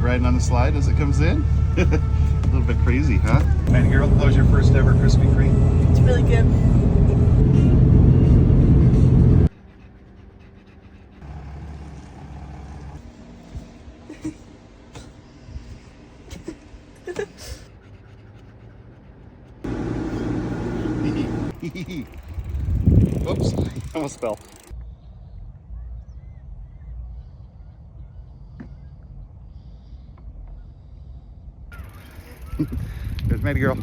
riding on the slide as it comes in? A little bit crazy, huh? Maddie girl, how was your first ever Krispy Kreme? It's really good. Oops, almost fell. There's Maddie girl.